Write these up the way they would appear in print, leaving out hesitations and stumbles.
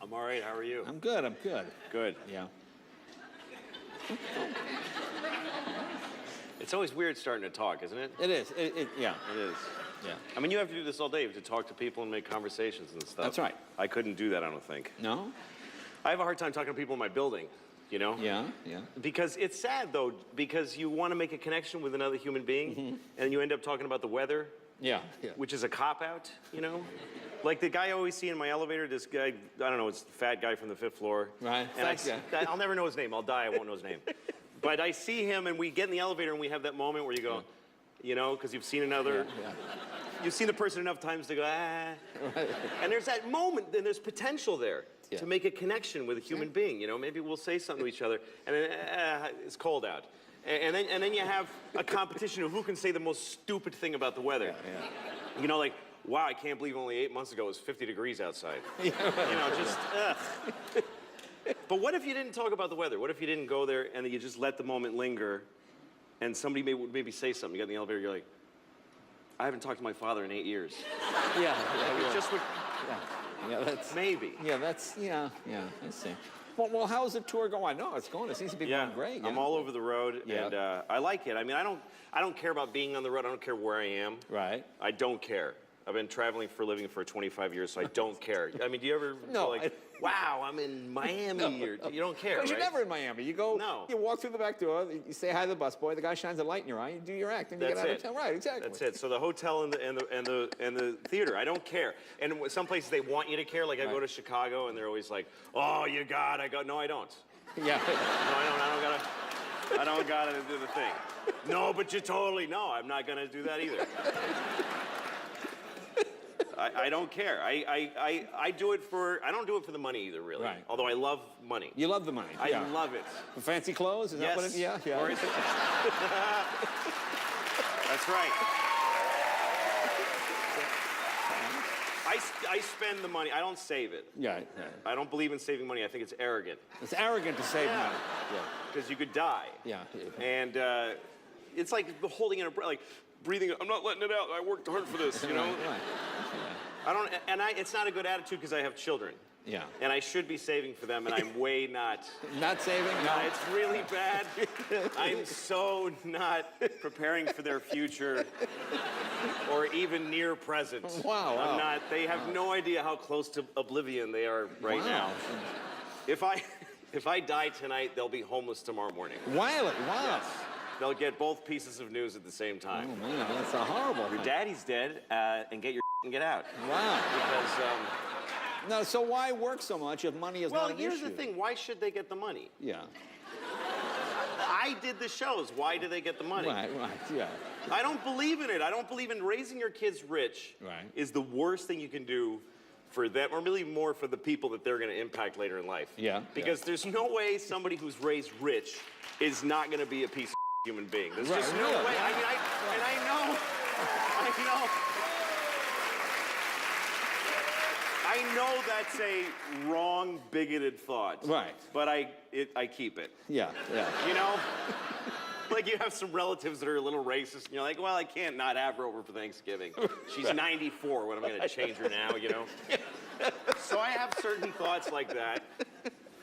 I'm all right. How are you? I'm good. I'm good. Good. Yeah. It's always weird starting to talk, isn't it? It is. Yeah. It is. Yeah. I mean, you have to do this all day. You have to talk to people and make conversations and stuff. That's right. I couldn't do that, I don't think. No? I have a hard time talking to people in my building, you know? Yeah. Yeah. Because it's sad, though, because you want to make a connection with another human being, and you end up talking about the weather, Yeah. Yeah. which is a cop-out, you know? Like the guy I always see in my elevator, this guy, I don't know, it's the fat guy from the 5th floor. Right. And Fat I'll never know his name. I'll die, I won't know his name. But I see him, and we get in the elevator, and we have that moment where you go, you know, because you've seen another... Yeah. You've seen the person enough times to go, ah. Right. And there's that moment, and there's potential there Yeah. to make a connection with a human being. You know, maybe we'll say something to each other, and then it's cold out. And then you have a competition of who can say the most stupid thing about the weather. Yeah. You know, like, wow, I can't believe only 8 months ago it was 50 degrees outside. Yeah. You know, just, ugh. But what if you didn't talk about the weather? What if you didn't go there and you just let the moment linger, and somebody would maybe say something? You get in the elevator, you're like, I haven't talked to my father in 8 years. Yeah. It just would, Yeah. That's. maybe. Yeah. That's. Yeah. Yeah. I see. Well, how's the tour going? No, it's going. It seems to be going great. Yeah. I'm all over the road, Yeah. and I like it. I mean, I don't care about being on the road. I don't care where I am. Right. I don't care. I've been traveling for a living for 25 years, so I don't care. I mean, do you ever No, feel like, wow, I'm in Miami, or you don't care, Because right? you're never in Miami. You go, No. you walk through the back door, you say hi to the busboy, the guy shines a light in your eye, you do your act, and you That's get out it. of town. Right, exactly. That's it. So the hotel and the theater, I don't care. And some places they want you to care. Like I go to Chicago, and they're always like, oh, you got. I go, no, I don't. Yeah. No, I don't gotta do the thing. No, but you totally, no, I'm not gonna do that either. I don't care. I do it for, I don't do it for the money either, really. Right. Although I love money. You love the money. I Yeah. love it. The fancy clothes? Is that what it? Yeah, yeah. Or is it? That's right. I spend the money. I don't save it. Yeah, yeah. I don't believe in saving money. I think it's arrogant. It's arrogant to save money. Because you could die. Yeah. Yeah. And it's like holding in a breath, like breathing. I'm not letting it out. I worked hard for this, you know. Right. I don't, and it's not a good attitude because I have children. Yeah. And I should be saving for them, and I'm way not. Not saving? No. It's really bad. I'm so not preparing for their future or even near present. Wow. I'm not. They have no idea how close to oblivion they are right now. If I die tonight, they'll be homeless tomorrow morning. Wow. Yes. They'll get both pieces of news at the same time. Oh, man, that's a horrible Your thing. daddy's dead, and get your and get out. Wow. Because, No, so why work so much if money is well, not an here's issue? the thing. Why should they get the money? Yeah. I did the shows. Why do they get the money? Right, yeah. I don't believe in it. I don't believe in raising your kids rich. Right. Is the worst thing you can do for them, or really more for the people that they're going to impact later in life. Yeah. Because there's no way somebody who's raised rich is not going to be a piece of human being. There's Right, just no really, way. yeah. I mean, I know that's a wrong, bigoted thought. Right. But I keep it. Yeah, yeah. You know? Like you have some relatives that are a little racist, and you're like, well, I can't not have her over for Thanksgiving. She's 94. What am I going to change her now, you know? So I have certain thoughts like that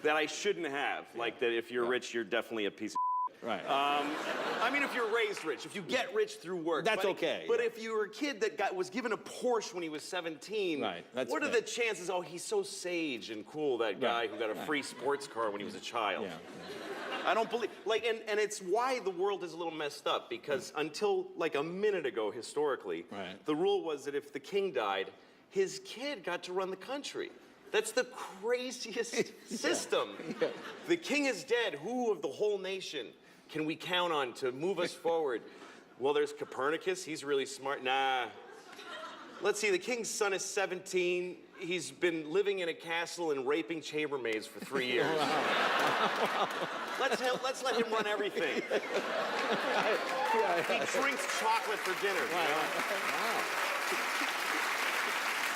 I shouldn't have. Like that if you're rich, you're definitely a piece of Right. I mean, if you're raised rich, if you get rich through work. That's okay. But if you were a kid that was given a Porsche when he was 17, Right, that's what are bad. the chances, oh, he's so sage and cool, that guy who got a free sports car when he was a child. Yeah. I don't believe, like, and it's why the world is a little messed up, because until like a minute ago, historically, the rule was that if the king died, his kid got to run the country. That's the craziest system. Yeah. The king is dead. Who of the whole nation can we count on to move us forward? Well, there's Copernicus. He's really smart. Nah. Let's see. The king's son is 17. He's been living in a castle and raping chambermaids for 3 years. Let's let him run everything. He drinks chocolate for dinner. You know? Wow.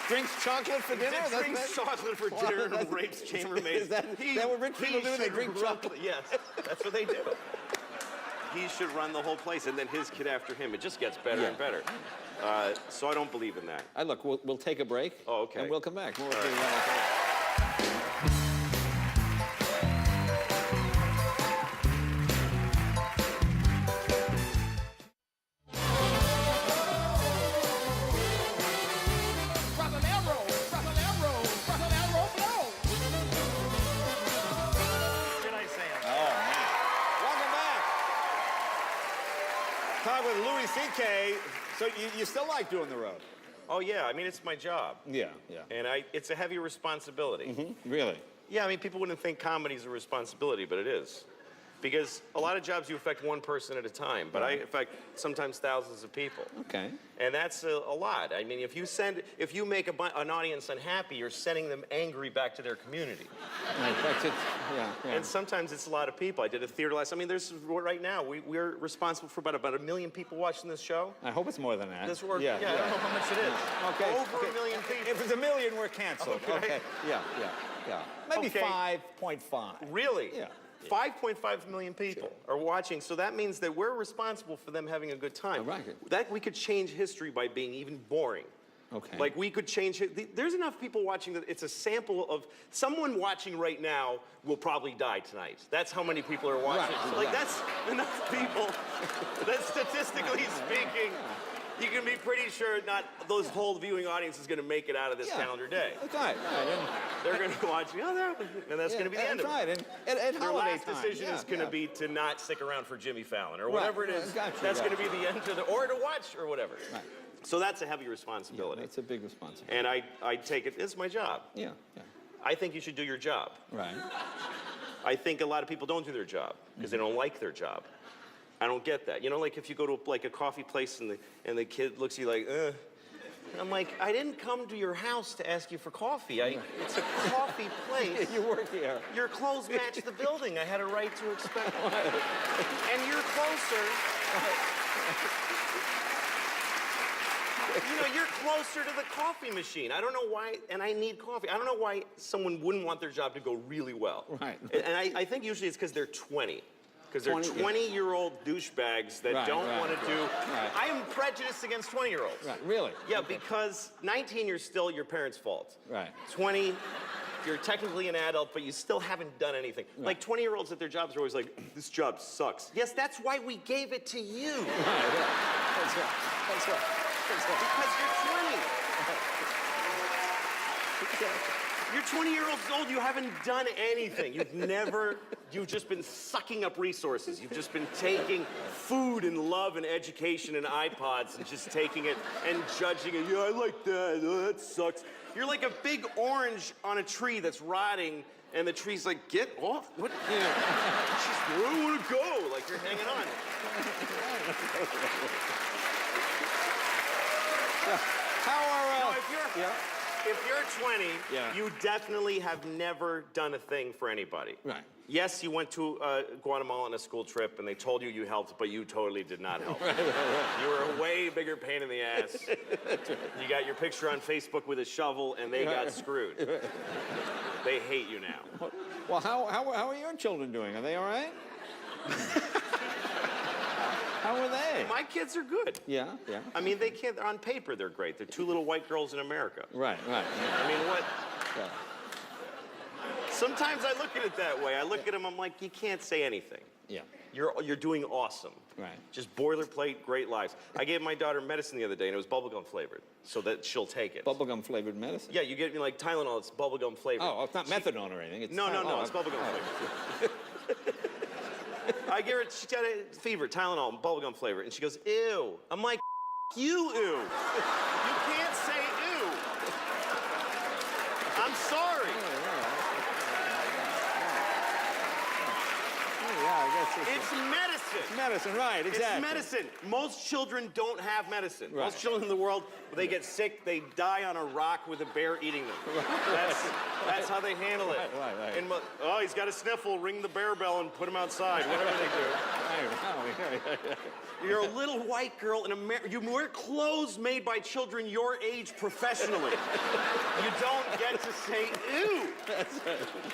Drinks chocolate for dinner? He drinks chocolate for dinner and rapes chambermaids. Is that what rich people do? They drink chocolate? Yes, that's what they do. He should run the whole place, and then his kid after him. It just gets better and better. So I don't believe in that. Look, we'll take a break. Oh, okay. And we'll come back. More All right. Did I say it? Oh, man. Welcome back. Talk with Louis C.K. So you still like doing the road? Oh, yeah. I mean, it's my job. Yeah, yeah. And it's a heavy responsibility. Really? Yeah, I mean, people wouldn't think comedy's a responsibility, but it is. Because a lot of jobs you affect one person at a time, but I affect sometimes thousands of people. Okay. And that's a lot. I mean, if you make an audience unhappy, you're sending them angry back to their community. Right, that's it. Yeah, yeah. And sometimes it's a lot of people. I did a theater I mean, right now, we're responsible for about 1 million people watching this show. I hope it's more than that. I don't know how much it is. Okay. Over 1 million people. If it's 1 million, we're canceled. Okay. Yeah. Maybe Okay. 5.5. Really? Yeah. 5.5 million people are watching, so that means that we're responsible for them having a good time. Right. That we could change history by being even boring. Okay. Like we could change it. There's enough people watching that it's a sample of someone watching right now will probably die tonight. That's how many people are watching. Right, Like right. that's enough people that statistically speaking, you can be pretty sure not those whole viewing audience is going to make it out of this calendar day. That's right. They're going to be watching, and that's going to be the end of it. That's right. And at Their holiday last time. decision is going to be to not stick around for Jimmy Fallon or Right, whatever it is. gotcha, That's gotcha. going to be the end of or to watch or whatever. Right. So that's a heavy responsibility. That's a big responsibility. And I take it, it's my job. Yeah. I think you should do your job. Right. I think a lot of people don't do their job because they don't like their job. I don't get that. You know, like if you go to like a coffee place and the kid looks at you like, ugh. I'm like, I didn't come to your house to ask you for coffee. It's a coffee place. You work here. Your clothes match the building. I had a right to expect. And you're closer. You know, you're closer to the coffee machine. I don't know why, and I need coffee. I don't know why someone wouldn't want their job to go really well. Right. And I think usually it's because they're 20. Because they're 20, 20-year-old douchebags that don't want to do. Right. I am prejudiced against 20-year-olds. Right. Really? Yeah, because 19, you're still your parents' fault. Right. 20, you're technically an adult, but you still haven't done anything. Right. Like 20-year-olds at their jobs are always like, this job sucks. Yes, that's why we gave it to you. Right. That's right. That's right. Because you're 20. You're 20 years old, you haven't done anything. You've just been sucking up resources. You've just been taking food and love and education and iPods and just taking it and judging it. Yeah, I like that. Oh, that sucks. You're like a big orange on a tree that's rotting, and the tree's like, get off. What? You know, just, where do I want to go? Like you're hanging on. How are, No, if you're 20, Yeah. you definitely have never done a thing for anybody. Right. Yes, you went to Guatemala on a school trip and they told you helped, but you totally did not help. You were a way bigger pain in the ass. You got your picture on Facebook with a shovel and they got screwed. They hate you now. Well, how are your children doing? Are they all right? How are they? My kids are good. Yeah. I mean, on paper, they're great. They're two little white girls in America. Right. I mean, what? Yeah. Sometimes I look at it that way. I look at them, I'm like, you can't say anything. Yeah. You're doing awesome. Right. Just boilerplate, great lives. I gave my daughter medicine the other day, and it was bubblegum flavored, so that she'll take it. Bubblegum flavored medicine? Yeah, you get me like Tylenol, it's bubblegum flavored. Oh, it's not methadone or anything. It's No, it's oh, bubblegum oh. flavored. I give her, she's got a fever, Tylenol, bubblegum flavor, and she goes, ew. I'm like, you ew. You can't say ew. I'm sorry. Yeah, I guess It's medicine. medicine, right, exactly. It's medicine. Most children don't have medicine. Right. Most children in the world, when they get sick, they die on a rock with a bear eating them. That's how they handle it. Right. And, oh, he's got a sniffle, ring the bear bell and put him outside, whatever they do. You're a little white girl in America. You wear clothes made by children your age professionally. You don't get to say ew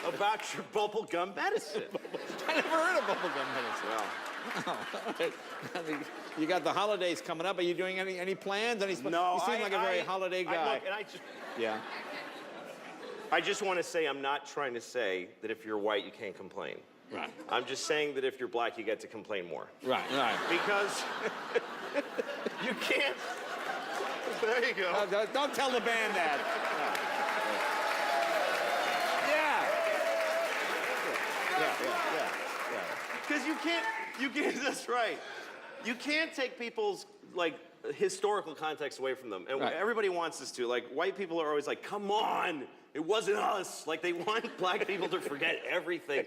about your bubblegum medicine. I never heard of bubblegum medicine. Well, Oh, all right. I mean, you got the holidays coming up. Are you doing any plans? no, You seem like a very holiday guy. Look, and I just, Yeah. I just want to say I'm not trying to say that if you're white, you can't complain. Right. I'm just saying that if you're black, you get to complain more. Right. Because you can't. There you go. Don't tell the band that. Yeah. Because you can't, that's right. You can't take people's, like, historical context away from them. And Right. everybody wants us to. Like, white people are always like, come on, it wasn't us. Like, they want black people to forget everything.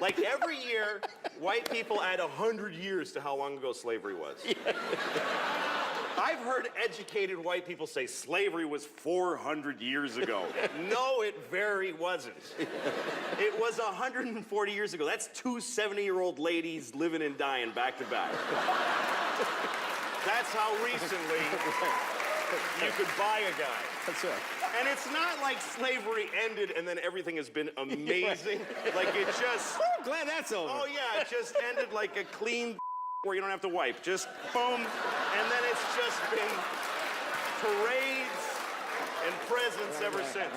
Like, every year, white people add 100 years to how long ago slavery was. I've heard educated white people say slavery was 400 years ago. No, it very wasn't. It was 140 years ago. That's two 70-year-old ladies living and dying back to back. That's how recently you could buy a guy. That's right. And it's not like slavery ended and then everything has been amazing. Like it just... I'm glad that's over. Oh yeah, it just ended like a clean where you don't have to wipe. Just boom, and then it's just been parades and presents ever since.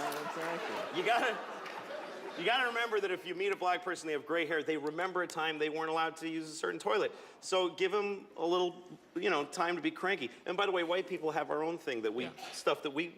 Exactly. You gotta remember that if you meet a black person, they have gray hair, they remember a time they weren't allowed to use a certain toilet. So give them a little, time to be cranky. And by the way, white people have our own thing that stuff that we